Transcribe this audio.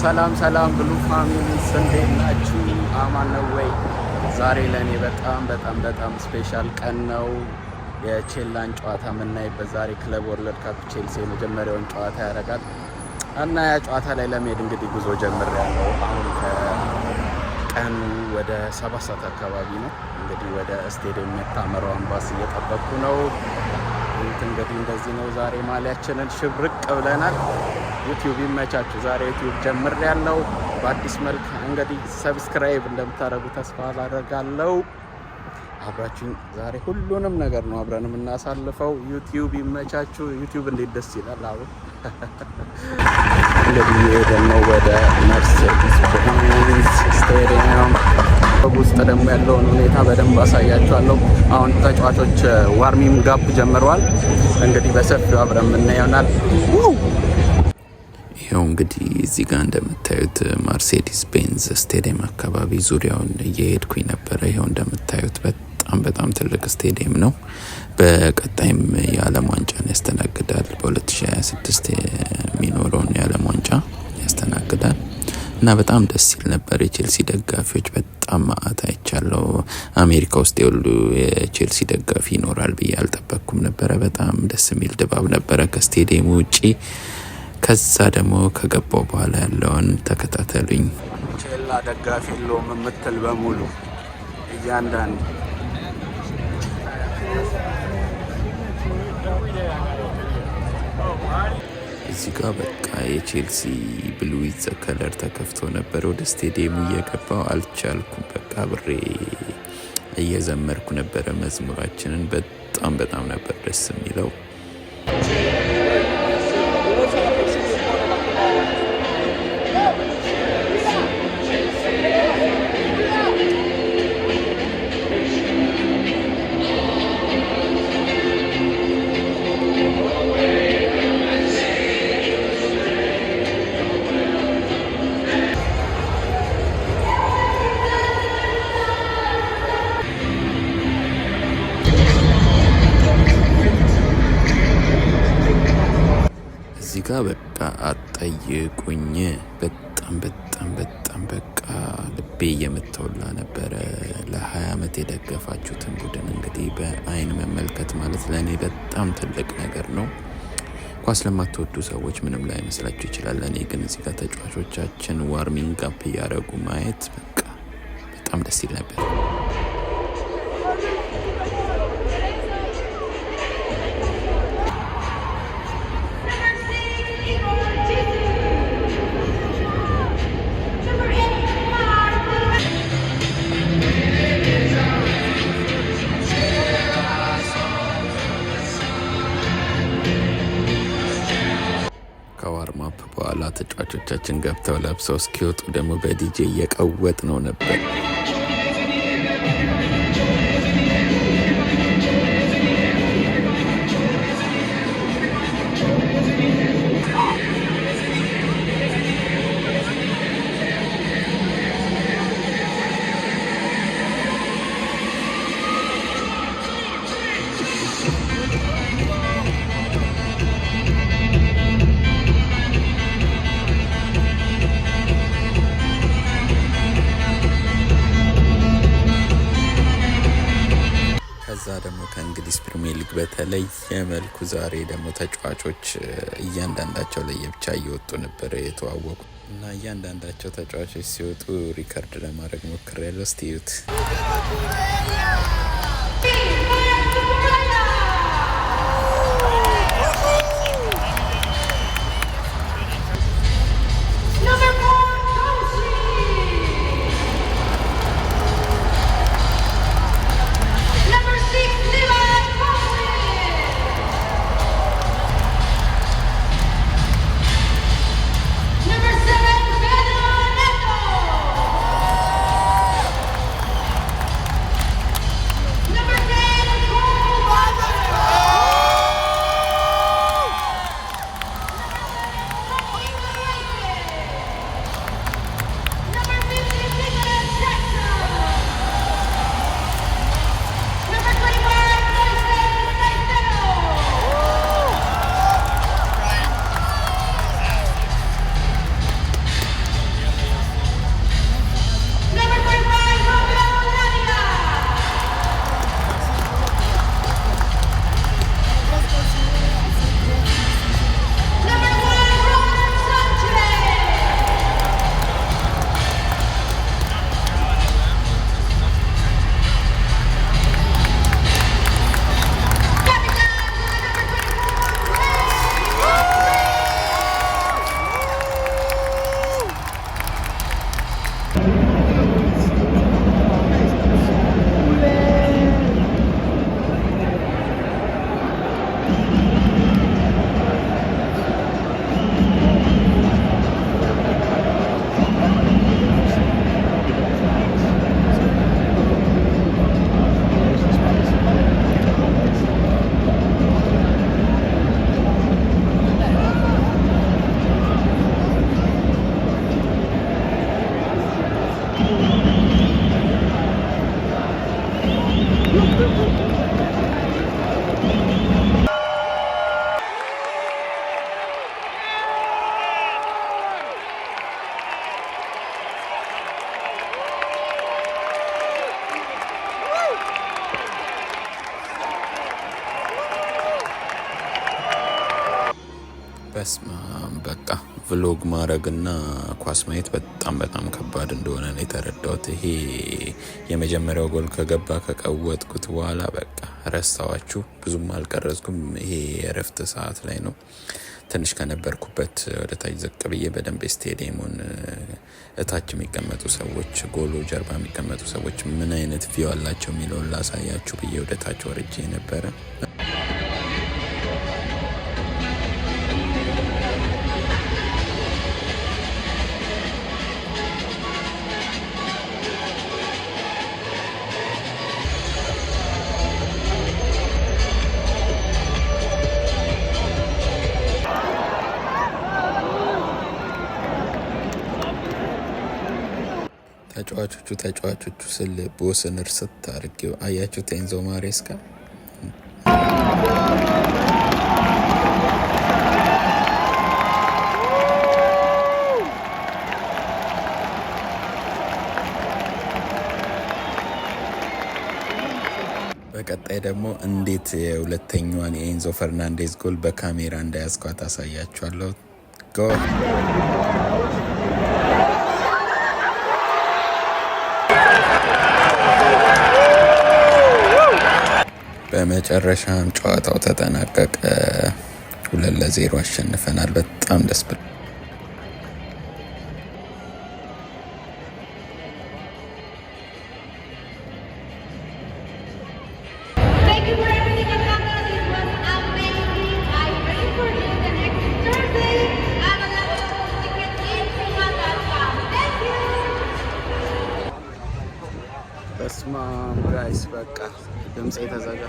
ሰላም ሰላም ብሉ ፋሚሊ እንዴት ናችሁ? አማን ነው ወይ? ዛሬ ለእኔ በጣም ስፔሻል ቀን ነው። የቼላን ጨዋታ የምናይበት ዛሬ ክለብ ወርልድ ካፕ ቼልሲ የመጀመሪያውን ጨዋታ ያደርጋል እና ያ ጨዋታ ላይ ለመሄድ እንግዲህ ጉዞ ጀምሬያለሁ። አሁን ከቀኑ ወደ 7 ሰዓት አካባቢ ነው። እንግዲህ ወደ ስቴዲየም የታመረውን ባስ እየጠበቅኩ ነው። እንግዲህ እንደዚህ ነው። ዛሬ ማሊያችንን ሽብርቅ ብለናል። ዩቲዩብ ይመቻችሁ። ዛሬ ዩቲዩብ ጀምሬያለሁ በአዲስ መልክ። እንግዲህ ሰብስክራይብ እንደምታደርጉ ተስፋ አደርጋለሁ። አብራችሁኝ ዛሬ ሁሉንም ነገር ነው አብረን የምናሳልፈው። ዩቲዩብ ይመቻችሁ። ዩቲዩብ እንዴት ደስ ይላል። አሁን እንግዲህ የሄድን ነው ወደ መርሴዲስ ቤንዝ ስቴዲየም። ውስጥ ደግሞ ያለውን ሁኔታ በደንብ አሳያችኋለሁ። አሁን ተጫዋቾች ዋርሚንግ አፕ ጀምረዋል። እንግዲህ በሰፊው አብረን የምናየው ይሆናል። ይኸው እንግዲህ እዚህ ጋር እንደምታዩት መርሴዲስ ቤንዝ ስቴዲየም አካባቢ ዙሪያውን እየሄድኩኝ ነበረ። ይኸው እንደምታዩት በጣም ትልቅ ስቴዲየም ነው። በቀጣይም የዓለም ዋንጫን ያስተናግዳል። በ2026 የሚኖረውን የዓለም ዋንጫ ያስተናግዳል እና በጣም ደስ ይል ነበር። የቼልሲ ደጋፊዎች በጣም ማአት አይቻለው። አሜሪካ ውስጥ የሁሉ የቼልሲ ደጋፊ ይኖራል ብዬ አልጠበቅኩም ነበረ። በጣም ደስ የሚል ድባብ ነበረ ከስቴዲየሙ ውጪ። ከዛ ደግሞ ከገባው በኋላ ያለውን ተከታተሉኝ። ቼላ ደጋፊ የለውም የምትል በሙሉ እያንዳንዱ እዚህ ጋር በቃ የቼልሲ ብሉ ዊዝ ዘ ከለር ተከፍቶ ነበር። ወደ ስቴዲየሙ እየገባው አልቻልኩም። በቃ ብሬ እየዘመርኩ ነበረ መዝሙራችንን። በጣም ነበር ደስ የሚለው። እዚህ ጋር በቃ አጠይቁኝ። በጣም በቃ ልቤ እየመተውላ ነበረ። ለ20 ዓመት የደገፋችሁትን ቡድን እንግዲህ በአይን መመልከት ማለት ለእኔ በጣም ትልቅ ነገር ነው። ኳስ ለማትወዱ ሰዎች ምንም ላይ መስላችሁ ይችላል። ለእኔ ግን እዚህ ጋር ተጫዋቾቻችን ዋርሚንግ አፕ እያደረጉ ማየት በቃ በጣም ደስ ይል ነበር። ከዋርማፕ በኋላ ተጫዋቾቻችን ገብተው ለብሰው እስኪወጡ ደግሞ በዲጄ እየቀወጥ ነው ነበር። ከዛ ደግሞ ከእንግሊዝ ፕሪሚየር ሊግ በተለየ መልኩ ዛሬ ደግሞ ተጫዋቾች እያንዳንዳቸው ለየብቻ እየወጡ ነበር የተዋወቁ እና እያንዳንዳቸው ተጫዋቾች ሲወጡ ሪከርድ ለማድረግ ሞክሬያለሁ። እስቲ እዩት። Number 10 በስማም በቃ ቭሎግ ማድረግና ኳስ ማየት በጣም ከባድ እንደሆነ ነው የተረዳሁት። ይሄ የመጀመሪያው ጎል ከገባ ከቀወጥኩት በኋላ በቃ ረሳዋችሁ። ብዙም አልቀረጽኩም። ይሄ የእረፍት ሰዓት ላይ ነው። ትንሽ ከነበርኩበት ወደ ታች ዘቅ ብዬ በደንብ ስቴዲየሙን እታች የሚቀመጡ ሰዎች፣ ጎሎ ጀርባ የሚቀመጡ ሰዎች ምን አይነት ቪው አላቸው የሚለውን ላሳያችሁ ብዬ ወደ ታች ወርጄ ነበረ። ተጫዋቾቹ ስል ቦስን እርስት አድርጌው አያችሁት። ኤንዞ ማሬስካ በቀጣይ ደግሞ እንዴት የሁለተኛዋን የኤንዞ ፈርናንዴዝ ጎል በካሜራ እንዳያስኳት አሳያችኋለሁ። ጎል በመጨረሻም ጨዋታው ተጠናቀቀ። 2-0 አሸንፈናል። በጣም ደስ ብሎ በስማ ጋይስ በቃ ድምጽ የተዘጋ